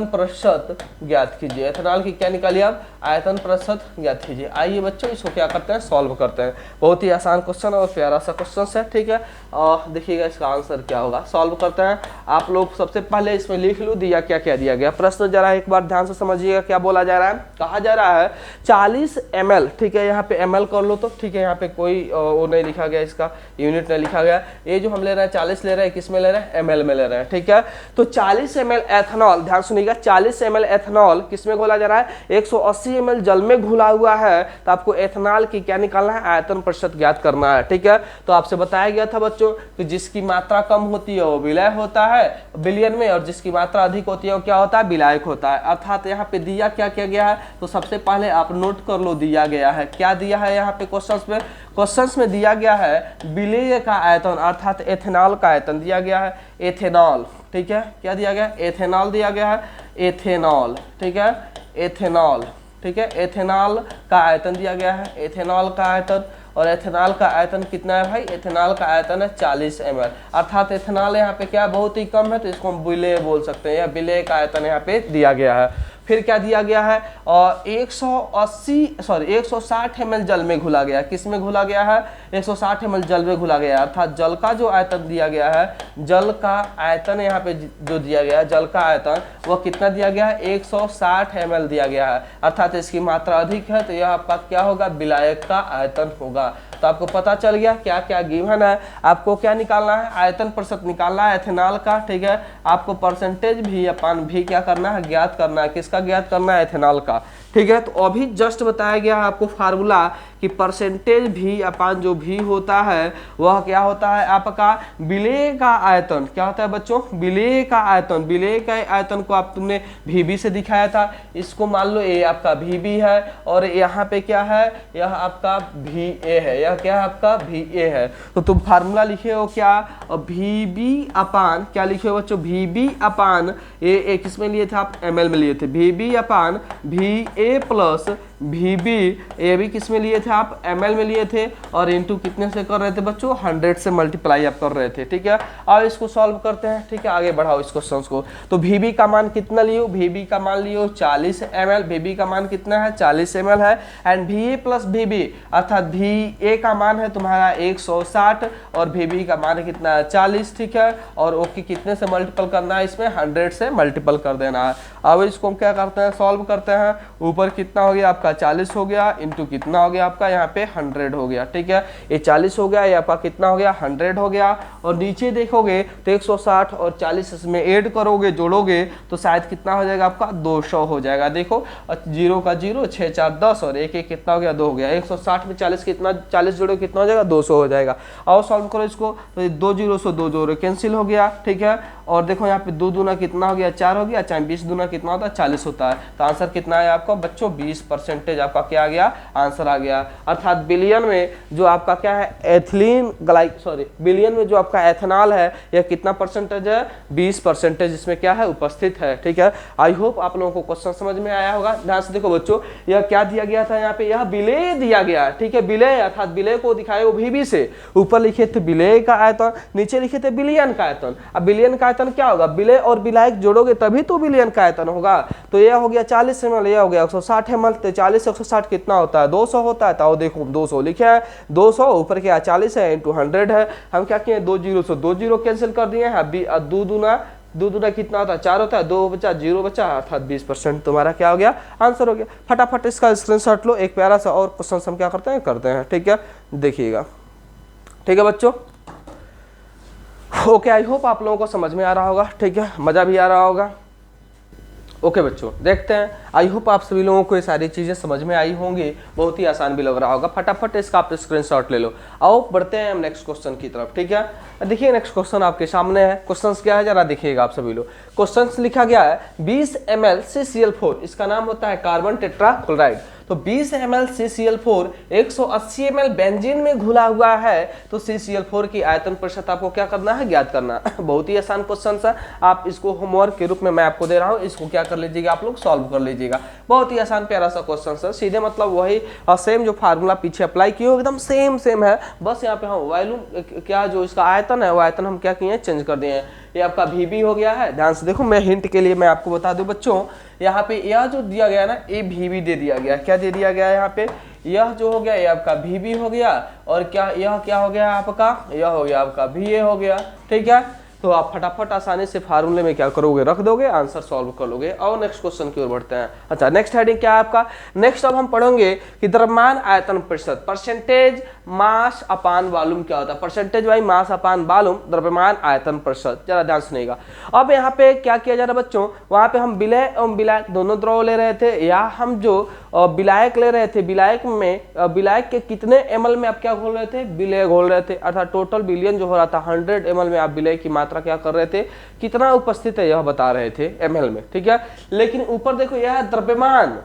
प्रतिशत ज्ञात कीजिए। एथेनॉल की क्या निकालिए आप, आयतन प्रतिशत ज्ञात कीजिए। आइए बच्चों इसको क्या करते हैं, सॉल्व करते हैं। बहुत ही आसान क्वेश्चन और प्यारा सा क्वेश्चन है, ठीक है। और देखिएगा इसका आंसर क्या होगा, सॉल्व करते हैं। आप लोग सबसे पहले इसमें लिख लो दिया क्या क्या दिया गया। प्रश्न जरा एक बार ध्यान से समझिएगा, क्या बोला जा रहा है, कहा जा रहा है 40 ml, ठीक है, यहाँ पे ml कर लो तो, ठीक है, यहाँ पे कोई वो नहीं लिखा गया, इसका यूनिट नहीं लिखा गया। ये जो हम ले रहे हैं 40 ले रहे हैं, किस में ले रहे हैं, ml में ले रहे हैं, ठीक है। तो 40 ml एथेनॉल एथेनॉल, ध्यान सुनिएगा, 40 ml एथेनॉल किसमें घोला जा रहा है, 180 ml जल में घुला हुआ है। तो आपको एथेनॉल की क्या निकालना है, आयतन प्रतिशत ज्ञात करना है। ठीक है, तो आपसे बताया गया था बच्चों कि जिसकी मात्रा कम होती है वो विलय होता है बिलियन में, और जिसकी मात्रा अधिक होती है वो क्या होता है, विलायक होता है। अर्थात यहाँ पे दिया क्या किया गया है, तो सबसे पहले आप नोट कर लो दिया गया है, क्या दिया है यहाँ पे क्वेश्चंस में दिया गया है विलेय का आयतन, अर्थात एथेनॉल का आयतन दिया गया है, एथेनॉल। ठीक है, क्या दिया गया, एथेनॉल दिया गया है, एथेनॉल। ठीक है, एथेनॉल। ठीक है, एथेनॉल का आयतन दिया गया है, एथेनॉल का आयतन। और एथेनॉल का आयतन कितना है भाई, एथेनॉल का आयतन है 40 ml, अर्थात एथेनॉल यहाँ पे क्या बहुत ही कम है, तो इसको हम विलेय बोल सकते हैं, या विलेय का आयतन यहाँ पे दिया गया है। फिर क्या दिया गया है, और 160 ml जल में घुला गया, किस में घुला गया है, 160 ml जल में घुला गया, अर्थात जल का जो आयतन दिया गया है, जल का आयतन यहाँ पे जो दिया गया है, जल का आयतन वह कितना दिया गया है, 160 ml दिया गया है, अर्थात इसकी मात्रा अधिक है, तो यह आपका क्या होगा, विलायक का आयतन होगा। तो आपको पता चल गया क्या क्या गिवन है, आपको क्या निकालना है, आयतन प्रतिशत निकालना है एथेनॉल का। ठीक है, आपको परसेंटेज भी अपान भी क्या करना है, ज्ञात करना है, किसका ज्ञात करना है, एथेनॉल का। ठीक है, तो अभी जस्ट बताया गया है आपको फार्मूला कि परसेंटेज भी अपान जो भी होता है वह क्या होता है, आपका विलेय का आयतन। क्या होता है बच्चों, विलेय का आयतन। विलेय का आयतन को आप तुमने VB से दिखाया था, इसको मान लो ये आपका VB है, और यहाँ पे क्या है, यह आपका VA है, यह क्या है आपका VA है। तो तुम फार्मूला लिखे हो क्या, VB अपान क्या लिखे हो बच्चों, VB अपान ए किसमें लिए थे आप, ml में लिए थे, VB अपान VA प्लस VB, ये भी किस में लिए थे आप, ml में लिए थे, और इनटू कितने से कर रहे थे बच्चों, 100 से मल्टीप्लाई आप कर रहे थे। ठीक है, अब इसको सॉल्व करते हैं। ठीक है, आगे बढ़ाओ इस क्वेश्चन को। तो VB का मान कितना लियो, VB का मान लियो 40 ml, VB का मान कितना है, 40 ml है, एंड VA प्लस VB, अर्थात VA का मान है तुम्हारा 160 और VB का मान कितना है 40। ठीक है, और ओके कितने से मल्टीपल करना है, इसमें 100 से मल्टीपल कर देना है। अब इसको हम क्या करते हैं, सॉल्व करते हैं। ऊपर कितना हो गया आपका 40 हो गया, इंटू कितना हो गया आपका यहाँ पे 100 हो गया। ठीक है, ये 40 हो गया, ये आपका कितना हो गया 100 हो गया, और नीचे देखोगे तो 160 और 40 इसमें ऐड करोगे, जोड़ोगे तो शायद कितना हो जाएगा आपका 200 हो जाएगा। देखो 0 का 0, 6 4 10, और 1 1 कितना हो गया 2 हो गया, 160 में 40 कितना, 40 जोड़ो कितना हो जाएगा 200 हो जाएगा। और सॉल्व करो इसको, तो 2 0 से 2 जोड़ो कैंसिल हो गया। ठीक है, और देखो यहाँ पे 2 दूना कितना हो गया 4 हो गया, चाहे 20 दूना कितना होता है 40 होता है। तो आंसर कितना है आपका बच्चों, 20% आपका क्या आ गया, आंसर आ गया। अर्थात बिलियन में जो आपका क्या है, बिलियन में जो आपका एथेनॉल है यह कितना परसेंटेज है, 20% इसमें क्या है उपस्थित है। ठीक है, आई होप आप लोगों को क्वेश्चन समझ में आया होगा। ध्यान से देखो बच्चों, यह क्या दिया गया था, यहाँ पे यह विलेय दिया गया। ठीक है, विलेय अर्थात विलेय को दिखाए वो VB से, ऊपर लिखे थे विलेय का आयतन, नीचे लिखे थे बिलियन का आयतन। अब बिलियन का आयतन क्या होगा, विलेय और विलायक जोड़ोगे तभी तो बिलियन का आयतन होगा। तो यह हो गया 40 ml, यह हो गया 160 ml, तो 40 से 160 कितना होता है 200 होता है। तो देखो 200 लिखे है, 200 ऊपर क्या 40 है इंटू 100 है। हम क्या किए 2 0 से 2 0 कैंसिल कर दिए हैं, अभी 2 दूना कितना होता है 4 होता है, 2 बचा 0 बचा, अर्थात 20% तुम्हारा क्या हो गया, आंसर हो गया। फटाफट इसका स्क्रीनशॉट लो, एक प्यारा सा और क्वेश्चन हम क्या करते हैं। ठीक है, देखिएगा। ठीक है बच्चों, ओके, आई होप आप लोगों को समझ में आ रहा होगा। ठीक है, मजा भी आ रहा होगा। ओके बच्चों, देखते हैं, आई होप आप सभी लोगों को ये सारी चीज़ें समझ में आई होंगी, बहुत ही आसान भी लग रहा होगा। फटाफट इसका आप स्क्रीनशॉट ले लो। आओ बढ़ते हैं हम नेक्स्ट क्वेश्चन की तरफ। ठीक है, देखिए नेक्स्ट क्वेश्चन आपके सामने है। क्वेश्चन क्या है जरा देखिएगा आप सभी लोग। क्वेश्चन लिखा गया है 20 ml CCl4, इसका नाम होता है कार्बन टेट्राक्लोराइड। तो 20 ml CCl4 180 ml बेंजीन में घुला हुआ है, तो CCl4 की आयतन प्रतिशत आपको क्या करना है, ज्ञात करना। बहुत ही आसान क्वेश्चन है, आप इसको होमवर्क के रूप में मैं आपको दे रहा हूँ, इसको क्या कर लीजिएगा आप लोग, सॉल्व कर लीजिएगा। बहुत ही आसान प्यारा सा क्वेश्चन है, सीधे मतलब वही सेम जो फार्मूला पीछे अप्लाई किए हो एकदम सेम है, बस यहाँ पे हम वॉल्यूम क्या जो इसका आयतन है वो आयतन हम क्या किए हैं, चेंज कर दिए हैं। ये आपका VB हो गया है। ध्यान से देखो, मैं हिंट के लिए मैं आपको बता दूं बच्चों, यहाँ पे यह जो दिया गया ना, ये VB दे दिया गया। क्या दे दिया गया यहाँ पे, यह जो हो गया ये आपका VB हो गया, और क्या यह क्या हो गया आपका, यह हो गया आपका VA हो गया। ठीक है, तो आप फटाफट आसानी से फार्मूले में क्या करोगे, रख दोगे, आंसर सॉल्व कर लोगे। और नेक्स्ट क्वेश्चन की ओर बढ़ते हैं। अच्छा, नेक्स्ट हेडिंग क्या है आपका, नेक्स्ट अब हम पढ़ेंगे कि द्रव्यमान आयतन प्रतिशत, परसेंटेज मास अपान वॉल्यूम क्या होता है, percentage by mass upon volume द्रव्यमान आयतन प्रतिशत। जरा ध्यान सुनिएगा। अब यहाँ पे क्या किया जा रहा है बच्चों, वहां पे हम विलय एवं विलायक दोनों द्रव ले रहे थे, या हम जो विलायक ले रहे थे, विलायक में विलायक के कितने ml में आप क्या घोल रहे थे, विलय घोल रहे थे, अर्थात टोटल विलयन जो हो रहा था 100 ml में आप विलय की मात्रा क्या कर रहे थे, कितना उपस्थित है यह बता रहे थे ml में, ठीक है। लेकिन ऊपर देखो यह है द्रव्यमान,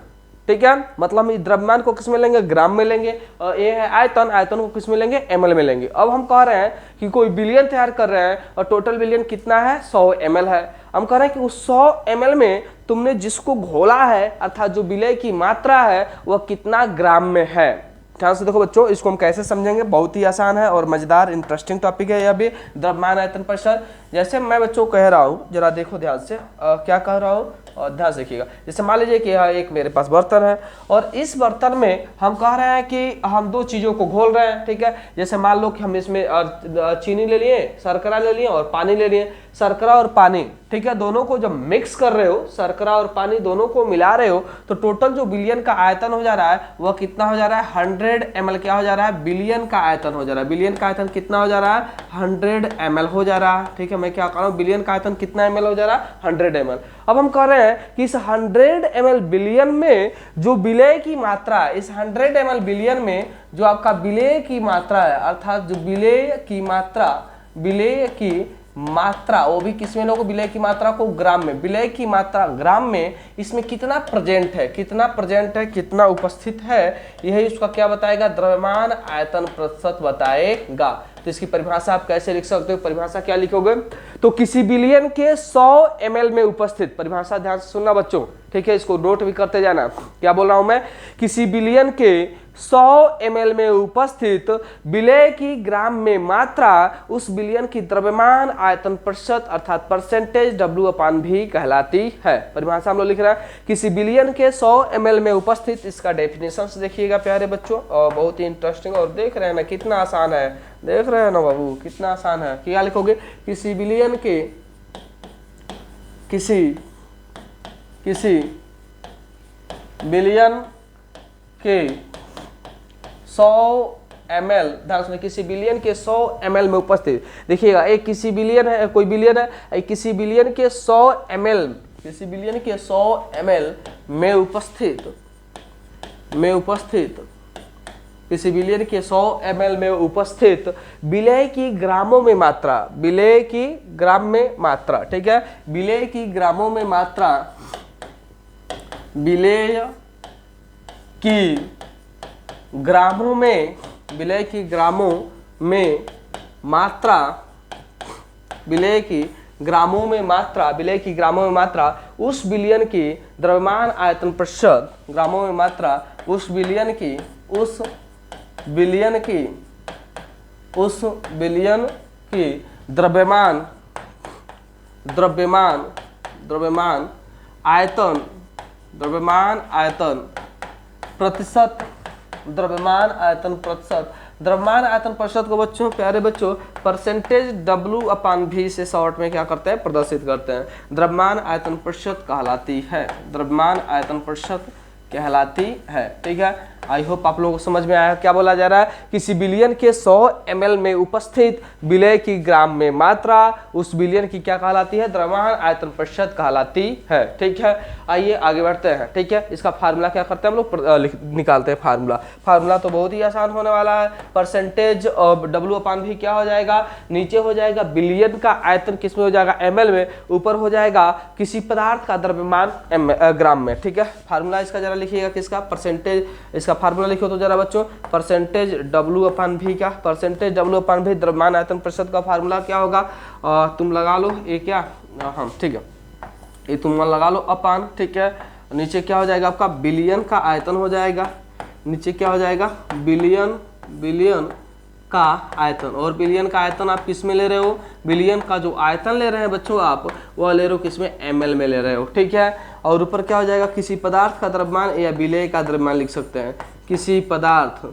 ठीक है, मतलब हम द्रव्यमान को किस में लेंगे, ग्राम में लेंगे, और ये है आयतन, आयतन को किस में लेंगे, ml में लेंगे। अब हम कह रहे हैं कि कोई विलयन तैयार कर रहे हैं और टोटल विलयन कितना है, 100 ml है। हम कह रहे हैं कि उस 100 ml में तुमने जिसको घोला है, अर्थात जो विलय की मात्रा है वह कितना ग्राम में है। ध्यान से देखो बच्चों, इसको हम कैसे समझेंगे, बहुत ही आसान है और मजेदार इंटरेस्टिंग टॉपिक है यह भी, द्रव्यमान आयतन प्रतिशत। जैसे मैं बच्चों कह रहा हूँ, जरा देखो ध्यान से, क्या कह रहा हूँ और ध्यान से देखिएगा। जैसे मान लीजिए कि यह एक मेरे पास बर्तन है और इस बर्तन में हम कह रहे हैं कि हम दो चीजों को घोल रहे हैं, ठीक है। जैसे मान लो कि हम इसमें चीनी ले लिए, शर्करा ले लिए और पानी ले लिए। शर्करा और पानी, ठीक है, दोनों को जब मिक्स कर रहे हो, शर्करा और पानी दोनों को मिला रहे हो, तो टोटल जो विलयन का आयतन हो जा रहा है वह कितना हो जा रहा है, 100 ml क्या हो जा रहा है, विलयन का आयतन हो जा रहा है। विलयन का आयतन कितना हो जा रहा है, 100 ml हो जा रहा है, ठीक है। मैं क्या कह रहा हूँ, विलयन का आयतन कितना ml हो जा रहा है, 100 ml। अब हम कह रहे हैं कि इस 100 ml विलयन में जो विलय की मात्रा है, इस 100 ml विलयन में जो आपका विलय की मात्रा है, अर्थात जो विलय की मात्रा वो भी किसमें लोगों, विलय की मात्रा को ग्राम में, विलय की मात्रा ग्राम में, इसमें कितना प्रेजेंट है, कितना उपस्थित है, यही उसका क्या बताएगा, द्रव्यमान आयतन प्रतिशत बताएगा। तो इसकी परिभाषा आप कैसे लिख सकते हो, परिभाषा क्या लिखोगे, तो किसी विलयन के 100 ml में उपस्थित, परिभाषा ध्यान से सुनना बच्चों, ठीक है, इसको नोट भी करते जाना। क्या बोल रहा हूं मैं, किसी विलयन के 100 ml में उपस्थित विलय की ग्राम में मात्रा उस विलयन की द्रव्यमान आयतन प्रतिशत अर्थात परसेंटेज W/V कहलाती है। परिभाषा हम लोग लिख रहे हैं, किसी विलयन के 100 ml में उपस्थित, इसका डेफिनेशन देखिएगा प्यारे बच्चों, और बहुत ही इंटरेस्टिंग, और देख रहे हैं ना कितना आसान है, देख रहे हैं ना बाबू कितना आसान है। क्या लिखोगे, किसी विलयन के विलयन के 100 ml, ध्यान सुनिए, किसी विलयन के 100 ml में उपस्थित, देखिएगा एक किसी विलयन है, कोई विलयन है, किसी विलयन के 100 ml, किसी विलयन के 100 ml में उपस्थित, किसी विलयन के 100 ml में उपस्थित विलय की ग्रामों में मात्रा, विलय की ग्राम में मात्रा, ठीक है, विलय की ग्रामों में मात्रा, विलय की ग्रामों में, विलय की ग्रामों में मात्रा, विलय की ग्रामों में मात्रा, विलय की ग्रामों में मात्रा उस विलयन की द्रव्यमान आयतन प्रतिशत, ग्रामों में मात्रा उस विलयन की द्रव्यमान आयतन प्रतिशत, द्रव्यमान आयतन प्रतिशत को बच्चों, प्यारे बच्चों, परसेंटेज W/V से शॉर्ट में क्या करते हैं, प्रदर्शित करते हैं, द्रव्यमान आयतन प्रतिशत कहलाती है, द्रव्यमान आयतन प्रतिशत कहलाती है, ठीक है। आई होप आप लोगों को समझ में आया क्या बोला जा रहा है, किसी विलयन के 100 ml में उपस्थित विलय की ग्राम में मात्रा उस विलयन की क्या कहलाती है, द्रव्यमान आयतन प्रतिशत कहलाती है, ठीक है। आइए आगे बढ़ते हैं, ठीक है। इसका फार्मूला क्या करते हैं हम लोग, निकालते हैं फार्मूला तो बहुत ही आसान होने वाला है। परसेंटेज W/V क्या हो जाएगा, नीचे हो जाएगा विलयन का आयतन किस में हो जाएगा, ml में, ऊपर हो जाएगा किसी पदार्थ का द्रव्यमान ग्राम में, ठीक है। फार्मूला इसका जरा लिखिएगा, किसका, परसेंटेज, इसका फार्मूला लिखो तो जरा बच्चों, परसेंटेज W/V का, परसेंटेज W/V द्रव्यमान आयतन प्रतिशत का फार्मूला क्या होगा, तुम लगा लो ये क्या, हाँ ठीक है, ये तुम लगा लो अपान, ठीक है। नीचे क्या हो जाएगा आपका, विलयन का आयतन हो जाएगा, नीचे क्या हो जाएगा, विलयन का आयतन, और विलयन का आयतन आप किस में ले रहे हो, विलयन का जो आयतन ले रहे हैं बच्चों आप, वह ले रहे हो किस में, ml में ले रहे हो, ठीक है। और ऊपर क्या हो जाएगा, किसी पदार्थ का द्रव्यमान या विलय का द्रव्यमान लिख सकते हैं, किसी पदार्थ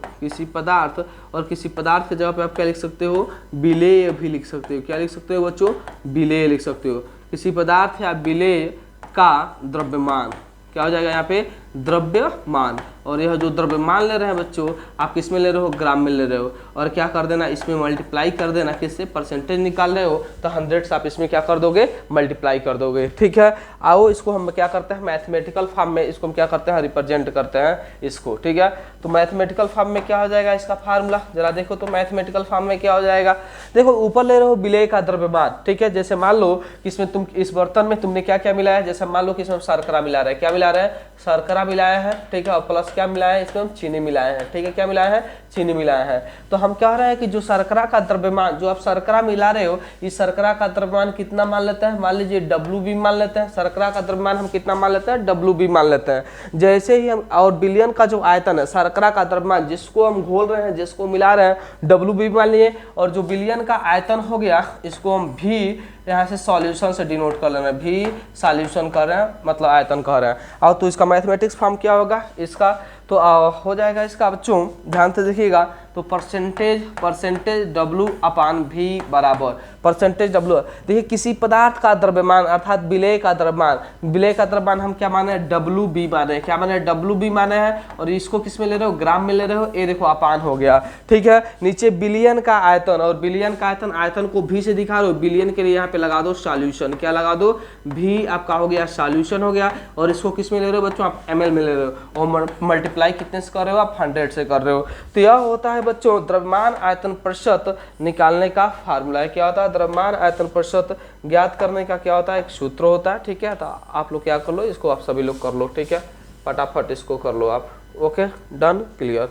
और किसी पदार्थ के जगह पे आप क्या लिख सकते हो, विलेय भी लिख सकते हो। क्या लिख सकते हो बच्चों, विलेय लिख सकते हो। किसी पदार्थ या विलेय का द्रव्यमान क्या हो जाएगा यहाँ पे, द्रव्यमान। और यह जो द्रव्यमान ले रहे हैं बच्चों, आप किस में ले रहे हो, ग्राम में ले रहे हो। और क्या कर देना, इसमें मल्टीप्लाई कर देना, किससे, परसेंटेज निकाल रहे हो तो 100 से आप इसमें क्या कर दोगे, मल्टीप्लाई कर दोगे। ठीक है, आओ इसको हम क्या करते हैं, मैथमेटिकल फॉर्म में इसको हम क्या करते हैं, रिप्रेजेंट करते हैं इसको। ठीक है, तो मैथमेटिकल फॉर्म में क्या हो जाएगा इसका फार्मूला, जरा देखो तो मैथमेटिकल फॉर्म में क्या हो जाएगा। देखो ऊपर ले रहे हो विलेय का द्रव्यमान। ठीक है, जैसे मान लो कि इसमें तुम इस बर्तन में तुमने क्या क्या मिलाया है, जैसे मान लो कि इसमें शर्करा मिला रहा है, क्या मिला रहा है, शर्करा मिलाया है। ठीक है, और प्लस क्या मिलाया है, इसमें हम चीनी मिलाए हैं। ठीक है, क्या मिलाया है, चीनी मिलाया है। तो हम कह रहे हैं कि जो शर्करा का द्रव्यमान, जो आप शर्करा मिला रहे हो, इस शर्करा का द्रव्यमान कितना मान लेते हैं, मान लीजिए WB मान लेते हैं। शर्करा का द्रव्यमान हम कितना मान लेते हैं, WB मान लेते हैं। जैसे ही हम, और विलयन का जो आयतन है, शर्करा का द्रव्यमान जिसको हम घोल रहे हैं, जिसको मिला रहे हैं, WB मान लिए। और जो विलयन का आयतन हो गया, इसको हम भी यहाँ से सॉल्यूशन से डिनोट कर लेना, भी सॉल्यूशन कर रहे हैं, मतलब आयतन कह रहे हैं। और तो इसका मैथमेटिक्स फॉर्म क्या होगा इसका, तो हो जाएगा इसका बच्चों, ध्यान से देखिएगा, तो परसेंटेज W अपान V बराबर परसेंटेज W। देखिए किसी पदार्थ का द्रव्यमान अर्थात विलेय का द्रव्यमान हम क्या माने, WB माने, क्या माने, WB माने हैं। और इसको किस में ले रहे हो, ग्राम में ले रहे हो, ये देखो अपान हो गया। ठीक है, नीचे बिलियन का आयतन, और बिलियन का आयतन को V से दिखा रहे हो, बिलियन के लिए यहाँ पे लगा दो सॉल्यूशन, क्या लगा दो, V आपका हो गया सॉल्यूशन हो गया। और इसको किस में ले रहे हो बच्चों, आप ml में ले रहे हो, और मल्टीप्लाई कितने से कर रहे हो, आप 100 से कर रहे हो। तो यह होता है बच्चों द्रव्यमान आयतन प्रतिशत निकालने का फार्मूला है। क्या होता है, द्रव्यमान आयतन प्रतिशत ज्ञात करने का क्या होता है, एक सूत्र होता है। ठीक है, तो आप लोग क्या कर लो, इसको आप सभी लोग कर लो। ठीक है, फटाफट इसको कर लो आप। Okay, done, clear.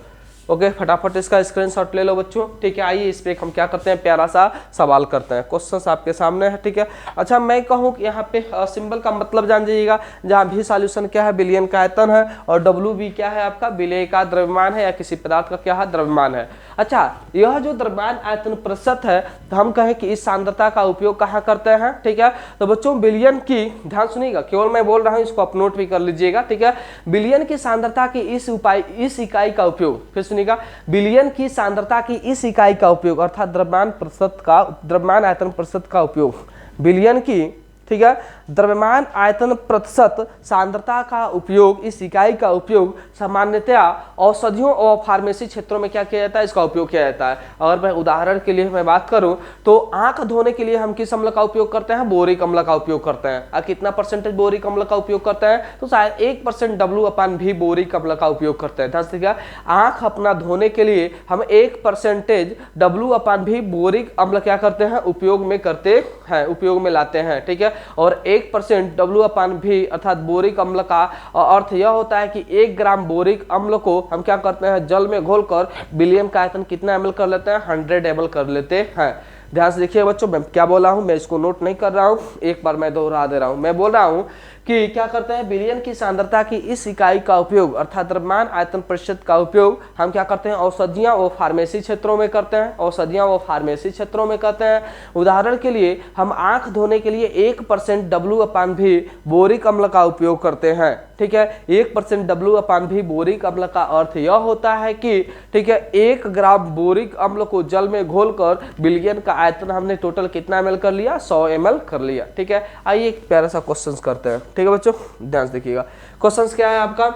ओके, फटाफट इसका स्क्रीनशॉट ले लो बच्चों। ठीक है, आइए इस पे हम क्या करते हैं, प्यारा सा सवाल करते हैं। क्वेश्चंस आपके सामने है। ठीक है, अच्छा मैं कहूँ कि यहाँ पे सिंबल का मतलब जान जाइएगा, जहाँ भी सॉल्यूशन क्या है, विलयन का आयतन है, और WB क्या है आपका, विलेय का द्रव्यमान है, या किसी पदार्थ का क्या है, द्रव्यमान है। अच्छा, यह जो द्रव्यमान आयतन प्रतिशत है, तो हम कहें कि इस सांद्रता का उपयोग कहाँ करते हैं। ठीक है, तो बच्चों विलयन की, ध्यान सुनिएगा, केवल मैं बोल रहा हूँ, इसको आप नोट भी कर लीजिएगा। ठीक है, विलयन की सांद्रता की इस इकाई का उपयोग, फिर सुनिएगा, विलयन की सांद्रता की इस इकाई का उपयोग अर्थात द्रव्यमान आयतन प्रतिशत का उपयोग, विलयन की, ठीक है, द्रव्यमान आयतन प्रतिशत सांद्रता का उपयोग, इस इकाई का उपयोग सामान्यतया औषधियों और फार्मेसी क्षेत्रों में क्या किया जाता है, इसका उपयोग किया जाता है। अगर मैं उदाहरण के लिए मैं बात करूं तो आंख धोने के लिए हम किस अम्ल का उपयोग करते हैं, बोरिक अम्ल का उपयोग करते हैं। और कितना परसेंटेज बोरिक अम्ल का उपयोग करते हैं, तो शायद 1% W/V बोरिक अम्ल का उपयोग करते हैं। ध्यान से देखिएगा, आंख अपना धोने के लिए हम 1% W/V बोरिक अम्ल क्या करते हैं, उपयोग में करते हैं, उपयोग में लाते हैं। ठीक है, और 1% W/V अर्थात बोरिक अम्ल का अर्थ यह होता है कि 1 ग्राम बोरिक अम्ल को हम क्या करते हैं, जल में घोलकर विलयन का आयतन कितना ml कर लेते हैं, 100 ml कर लेते हैं। ध्यान से देखिए बच्चों, मैं क्या बोला हूं, मैं इसको नोट नहीं कर रहा हूं, एक बार मैं दोहरा दे रहा हूं। मैं बोल रहा हूं कि क्या करते हैं, विलयन की सांद्रता की इस इकाई का उपयोग अर्थात द्रव्यमान आयतन प्रतिशत का उपयोग हम क्या करते हैं, औषधियां और फार्मेसी क्षेत्रों में करते हैं, औषधियां और फार्मेसी क्षेत्रों में करते हैं। उदाहरण के लिए हम आंख धोने के लिए 1% W/V बोरिक अम्ल का उपयोग करते हैं। ठीक है, 1% W/V बोरिक अम्ल का अर्थ यह होता है कि, ठीक है, 1 ग्राम बोरिक अम्ल को जल में घोलकर विलयन का आयतन हमने टोटल कितना ml कर लिया, 100 ml कर लिया। ठीक है, आइए एक प्यारा सा क्वेश्चन करते हैं। ठीक है बच्चों, ध्यान से देखिएगा, क्वेश्चन क्या है आपका,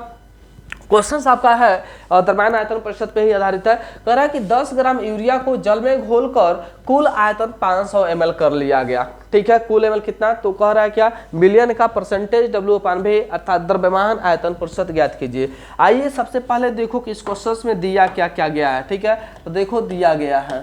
क्वेश्चन आपका है द्रव्यमान आयतन प्रतिशत पे ही आधारित है। कह रहा है कि 10 ग्राम यूरिया को जल में घोलकर कुल आयतन 500 ml कर लिया गया। ठीक है, कुल ml कितना, तो कह रहा है क्या, विलयन का परसेंटेज W/V अर्थात द्रव्यमान आयतन प्रतिशत ज्ञात कीजिए। आइए सबसे पहले देखो कि इस क्वेश्चन में दिया क्या क्या गया है। ठीक है, तो देखो दिया है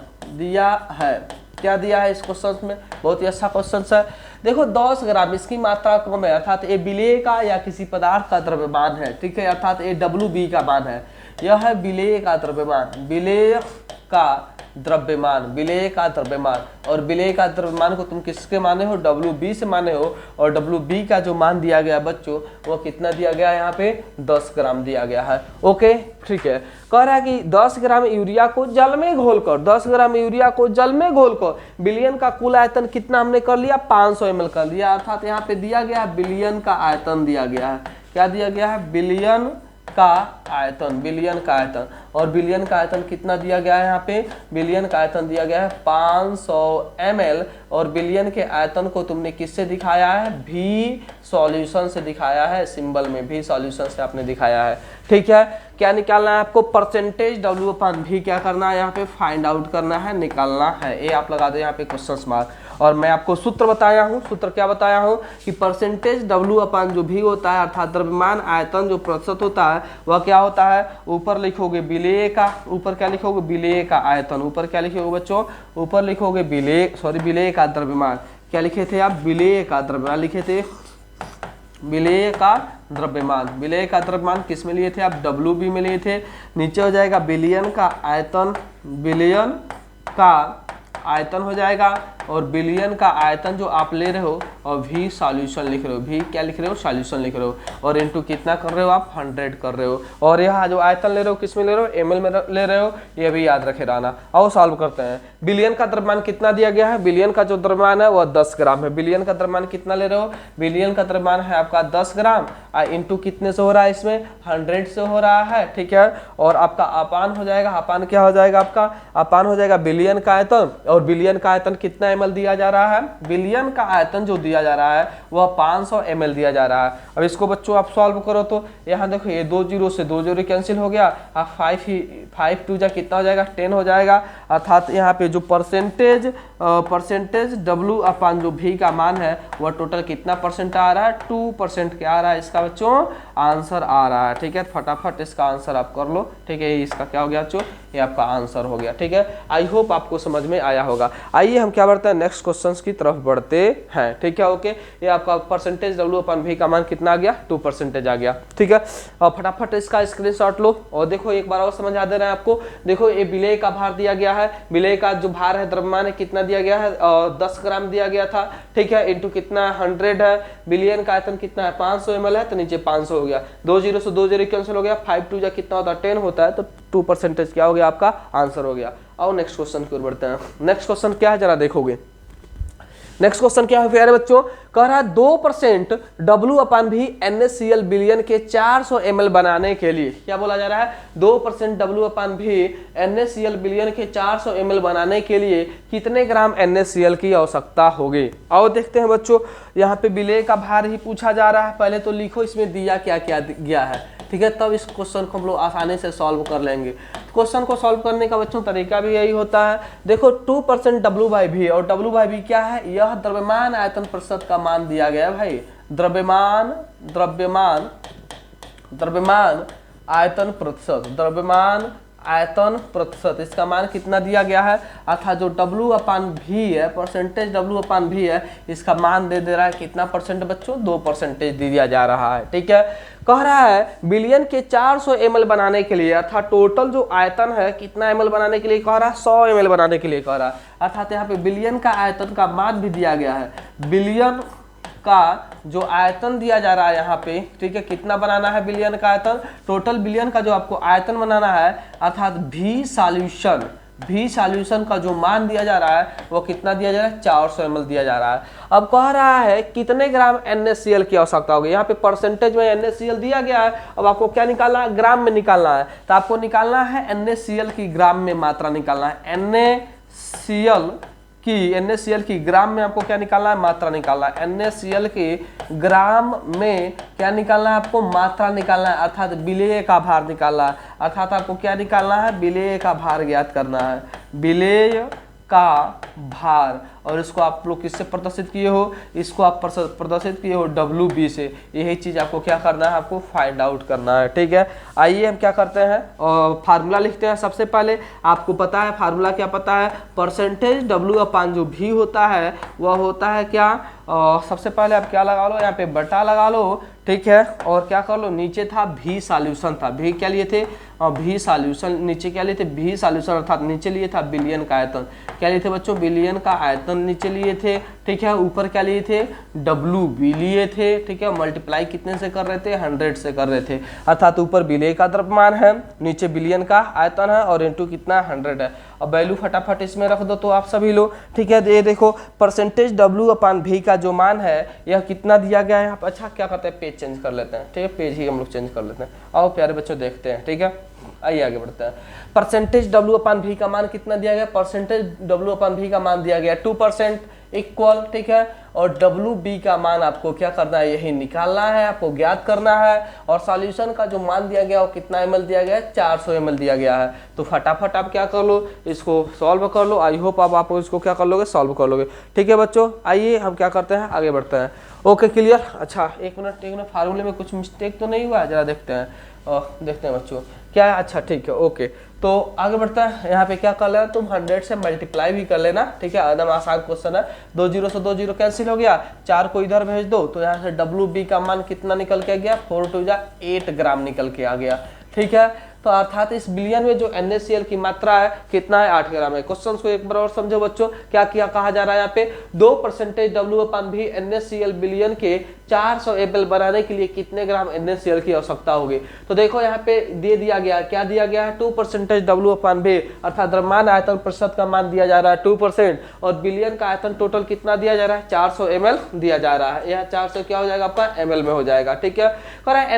क्या दिया है इस क्वेश्चन में, बहुत ही अच्छा क्वेश्चन है। देखो 10 ग्राम, इसकी मात्रा कम है, अर्थात ये विलेय का या किसी पदार्थ का द्रव्यमान है। ठीक है, अर्थात ये WB का मान है, यह है विलेय का द्रव्यमान, विलेय का द्रव्यमान। और विलेय का द्रव्यमान को तुम किसके माने हो, WB से माने हो। और WB का जो मान दिया गया बच्चों, वो कितना दिया गया है, यहाँ पे 10 ग्राम दिया गया है। ओके, ठीक है, कह रहा है कि 10 ग्राम यूरिया को जल में घोलकर विलयन का कुल आयतन कितना हमने कर लिया, 500 ml कर लिया। अर्थात यहाँ पे दिया गया विलयन का आयतन दिया गया है, क्या दिया गया है, विलयन का आयतन, बिलियन का आयतन। और बिलियन का आयतन कितना दिया गया है यहाँ पे, बिलियन का आयतन दिया गया है 500 ml। और बिलियन के आयतन को तुमने किससे दिखाया है, भी सॉल्यूशन से दिखाया है, सिंबल में भी सॉल्यूशन से आपने दिखाया है। ठीक है, क्या निकालना है आपको, परसेंटेज W अपन भी क्या करना है यहाँ पे, फाइंड आउट करना है, निकालना है। ये आप लगा दो यहाँ पे क्वेश्चन मार्क। और मैं आपको सूत्र बताया हूँ, सूत्र क्या बताया हूँ कि परसेंटेज W अपन जो भी होता है अर्थात द्रव्यमान आयतन जो प्रतिशत होता है वह क्या होता है, ऊपर लिखोगे विलेय का, ऊपर क्या लिखोगे, विलेय का आयतन, ऊपर क्या लिखोगे बच्चों, ऊपर लिखोगे विलेय का द्रव्यमान। क्या लिखे थे आप, विलेय का द्रव्यमान लिखे थे, विलेय का द्रव्यमान। विलेय का द्रव्यमान किस में लिए थे आप, WB में लिए थे। नीचे हो जाएगा बिलियन का आयतन, बिलियन का आयतन हो जाएगा। और बिलियन का आयतन जो आप ले रहे हो और भी सॉल्यूशन लिख रहे हो, भी क्या लिख रहे हो, सॉल्यूशन लिख रहे हो। और इनटू कितना कर रहे हो आप, 100 कर रहे हो। और यहाँ जो आयतन ले रहे हो किस में ले रहे हो, ml में ले रहे हो, ये भी याद रखे रहना। आओ सॉल्व करते हैं। बिलियन का द्रव्यमान कितना दिया गया है, बिलियन का जो द्रव्यमान है वह 10 ग्राम है। बिलियन का द्रव्यमान कितना ले रहे हो, बिलियन का द्रव्यमान है आपका 10 ग्राम। इंटू कितने से हो रहा है, इसमें 100 से हो रहा है। ठीक है, और आपका अपान हो जाएगा, अपान क्या हो जाएगा आपका, अपान हो जाएगा बिलियन का आयतन। और बिलियन का आयतन कितना ml दिया जा रहा है, बिलियन का आयतन जो दिया जा रहा है वह 500 ml दिया जा रहा है। अब इसको बच्चों आप सॉल्व करो तो यहाँ देखो ये 2 जीरो से 2 जीरो कैंसिल हो गया, 5 2 जा कितना हो जाएगा, 10 हो जाएगा। अर्थात यहाँ पे जो परसेंटेज W अपन जो भी का मान है वह टोटल कितना परसेंट आ रहा है, 2% क्या आ रहा है इसका बच्चों आंसर आ रहा है। ठीक है, फटाफट इसका आंसर आप कर लो। ठीक है, इसका क्या हो गया बच्चों, ये आपका आंसर हो गया। ठीक है, आई होप आपको समझ में आया होगा। आइए हम क्या बढ़ते हैं, नेक्स्ट क्वेश्चंस की तरफ बढ़ते हैं। ठीक है, ओके, ये आपका परसेंटेज W अपन भी का मान कितना आ गया, 2% आ गया। ठीक है, और फटाफट इसका स्क्रीनशॉट लो और देखो, एक बार और समझा दे रहे हैं आपको। देखो ये विलेय का भार दिया गया है, विलेय का जो भार है द्रव्यमान है कितना दिया गया है, 10 ग्राम दिया गया था। ठीक है, इंटू कितना 100 है, बिलियन का आयतन कितना है 500 ml है, तो नीचे 500 हो गया। 2 जीरो से 2 जीरो कैंसिल हो गया, 5 2 जा कितना होता है 10 होता है, तो 2% क्या हो गया आपका आंसर हो गया। और नेक्स्ट क्वेश्चन की ओर बढ़ते हैं। नेक्स्ट क्वेश्चन क्या है जरा देखोगे, नेक्स्ट क्वेश्चन क्या है प्यारे बच्चों, कह रहा है 2% W अपन भी NaCl बिलियन के 400 ml बनाने के लिए, क्या बोला जा रहा है, 2% W अपन भी NaCl बिलियन के 400 ml बनाने के लिए कितने ग्राम NaCl की आवश्यकता होगी। आओ देखते हैं बच्चों, यहाँ पे विलेय का भार ही पूछा जा रहा है। पहले तो लिखो इसमें दिया क्या क्या गया है। ठीक है, तब इस क्वेश्चन को हम लोग आसानी से सॉल्व कर लेंगे। क्वेश्चन को सॉल्व करने का बच्चों तरीका भी यही होता है। देखो 2% W/V, और W/V क्या है, यह द्रव्यमान आयतन प्रतिशत का मान दिया गया है भाई। द्रव्यमान आयतन प्रतिशत, द्रव्यमान आयतन प्रतिशत, इसका मान कितना दिया गया है, अर्थात जो W/V है, परसेंटेज W/V है, इसका मान दे रहा है कितना परसेंट बच्चों, 2% दिया जा रहा है। ठीक है, कह रहा है बिलियन के 400 ml बनाने के लिए, अर्थात टोटल जो आयतन है कितना ml बनाने के लिए कह रहा है, 100 ml बनाने के लिए कह रहा है। अर्थात यहाँ पे बिलियन का आयतन का मान भी दिया गया है, बिलियन का जो आयतन दिया जा रहा है यहाँ पे। ठीक है, कितना बनाना है बिलियन का आयतन, टोटल बिलियन का जो आपको आयतन बनाना है, अर्थात भी सॉल्यूशन का जो मान दिया जा रहा है वो कितना दिया जा रहा है, 400 ml दिया जा रहा है। अब कह रहा है कितने ग्राम NaCl की आवश्यकता होगी। यहाँ पे परसेंटेज में NaCl दिया गया है, अब आपको क्या निकालना है, ग्राम में निकालना है। तो आपको निकालना है NaCl की ग्राम में मात्रा निकालना है, NaCl की ग्राम में आपको क्या निकालना है, मात्रा निकालना है। NaCl के ग्राम में क्या निकालना है, आपको मात्रा निकालना है, अर्थात विलेय का भार निकालना है। अर्थात आपको क्या निकालना है, विलेय का भार ज्ञात करना है, विलेय का भार। और इसको आप लोग किससे प्रदर्शित किए हो, इसको आप प्रदर्शित किए हो WB से। यही चीज आपको क्या करना है, आपको फाइंड आउट करना है। ठीक है, आइए हम क्या करते हैं, फार्मूला लिखते हैं। सबसे पहले आपको पता है फार्मूला क्या पता है, परसेंटेज W/V जो भी होता है वह होता है क्या, सबसे पहले आप क्या लगा लो, यहाँ पे बटा लगा लो। ठीक है, और क्या कर लो, नीचे था भी सॉल्यूशन था, भी क्या लिए थे, भी सॉल्यूशन, नीचे क्या लिए थे, भी सॉल्यूशन, अर्थात नीचे लिए था बिलियन का आयतन। क्या लिए थे बच्चों, बिलियन का आयतन आयतन नीचे लिए थे, ठीक है, ऊपर क्या लिए थे, डब्ल्यू बी लिए थे, ठीक है, मल्टीप्लाई कितने से कर रहे थे, 100 से कर रहे थे, अर्थात ऊपर बिलियन का द्रव्यमान है, नीचे बिलियन का आयतन है और इनटू कितना 100 है। अब वैल्यू फटाफट इसमें रख दो तो आप सभी लोग, ठीक है। ये देखो परसेंटेज डब्ल्यू अपान भी का जो मान है यह कितना दिया गया है यहाँ पर। अच्छा क्या करते हैं, पेज चेंज कर लेते हैं, ठीक है, पेज ही हम लोग चेंज कर लेते हैं। आओ प्यारे बच्चों देखते हैं, ठीक है, आइए आगे बढ़ते हैं। परसेंटेज डब्ल्यू अपान भी का मान कितना दिया गया, परसेंटेज डब्ल्यू अपान भी का मान दिया गया 2% इक्वल, ठीक है, और डब्ल्यू बी का मान आपको क्या करना है, यही निकालना है, आपको ज्ञात करना है। और सॉल्यूशन का जो मान दिया गया वो कितना ml दिया गया है, 400 ml दिया गया है। तो फटाफट आप क्या कर लो, इसको सॉल्व कर लो। आई होप आप इसको क्या कर लोगे, सॉल्व कर लोगे, ठीक है बच्चों। आइए हम क्या करते हैं, आगे बढ़ते हैं। Okay clear. अच्छा एक मिनट फार्मूले में कुछ मिस्टेक तो नहीं हुआ है, जरा देखते हैं, देखते हैं बच्चों क्या है। अच्छा ठीक है, ओके, तो आगे बढ़ता है। यहाँ पे क्या कर लेना, तुम 100 से मल्टीप्लाई भी कर लेना, ठीक है, एकदम आसान क्वेश्चन है। 2 0 से 2 0 कैंसिल हो गया, 4 को इधर भेज दो तो यहाँ से डब्ल्यू बी का मान कितना निकल के आ गया, 4 2 8 ग्राम निकल के आ गया, ठीक है। तो अर्थात इस बिलियन में जो NaCl की मात्रा है कितना है, 8 ग्राम है। क्वेश्चन को एक बार और समझो बच्चों, क्या किया कहा जा रहा है यहाँ पे, 2% डब्ल्यू अपान भी NaCl बिलियन के 400 ml बनाने के लिए कितने ग्राम NaCl की आवश्यकता होगी। तो देखो यहाँ पे दे दिया गया, क्या दिया गया है, 2% डब्ल्यू अपान भी, अर्थात द्रव्यमान आयतन प्रतिशत का मान दिया जा रहा है 2%, और बिलियन का आयतन टोटल कितना दिया जा रहा है, 400 ml दिया जा रहा है। यह 400 क्या हो जाएगा आपका, ml में हो जाएगा, ठीक है।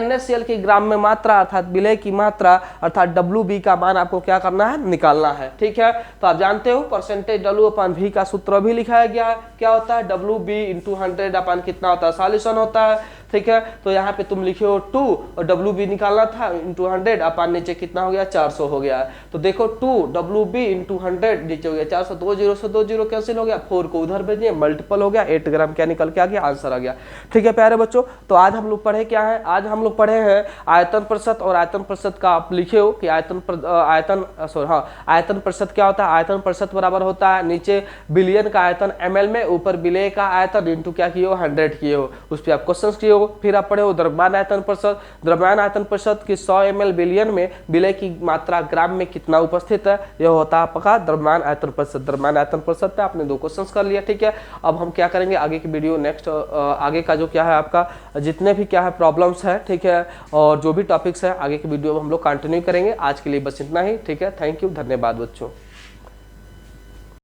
NaCl की ग्राम में मात्रा अर्थात विलय की मात्रा अर्थात डब्ल्यू बी का मान आपको क्या करना है, निकालना है, ठीक है। तो आप जानते हो परसेंटेज डब्ल्यू अपान भी का सूत्र भी लिखाया गया है, क्या होता है, डब्ल्यू बी इंटू 100 अपान कितना होता है, सॉल्यूशन होता है, ठीक है। तो यहाँ पे तुम लिखे हो 2 और डब्ल्यू बी निकालना था इंटू 100 अपान नीचे कितना हो गया, 400 हो गया है। तो देखो 2 डब्ल्यू बी इंटू 100 नीचे हो गया 400, 2 0 से 2 0 कैंसिल हो गया, 4 को उधर भेजिए मल्टीपल हो गया, 8 ग्राम क्या निकल के आ गया, आंसर आ गया, ठीक है प्यारे बच्चों। तो आज हम लोग पढ़े क्या है, आज हम लोग पढ़े हैं आयतन प्रतिशत, और आयतन प्रतिशत का आप लिखे हो कि आयतन प्रतिशत क्या होता है, आयतन प्रतिशत बराबर होता है नीचे बिलियन का आयतन ml में, ऊपर विलय का आयतन इंटू क्या किए हो, 100 किए हो, उस पर आप क्वेश्चन किए हो। फिर आप पढ़े हो द्रव्यमान आयतन प्रतिशत, द्रव्यमान आयतन प्रतिशत की 100 ml बिलियन में विलय की मात्रा ग्राम में कितना उपस्थित है, यह होता है आपका द्रव्यमान आयतन प्रतिशत। द्रव्यमान आयतन प्रतिशत पे आपने 2 क्वेश्चन कर लिया, ठीक है। अब हम क्या करेंगे, आगे की वीडियो नेक्स्ट आगे का जो क्या है आपका जितने भी क्या है प्रॉब्लम्स है, ठीक है, और जो भी टॉपिक्स है आगे की वीडियो में हम लोग कंटिन्यू करेंगे। आज के लिए बस इतना ही, ठीक है। थैंक यू, धन्यवाद बच्चों।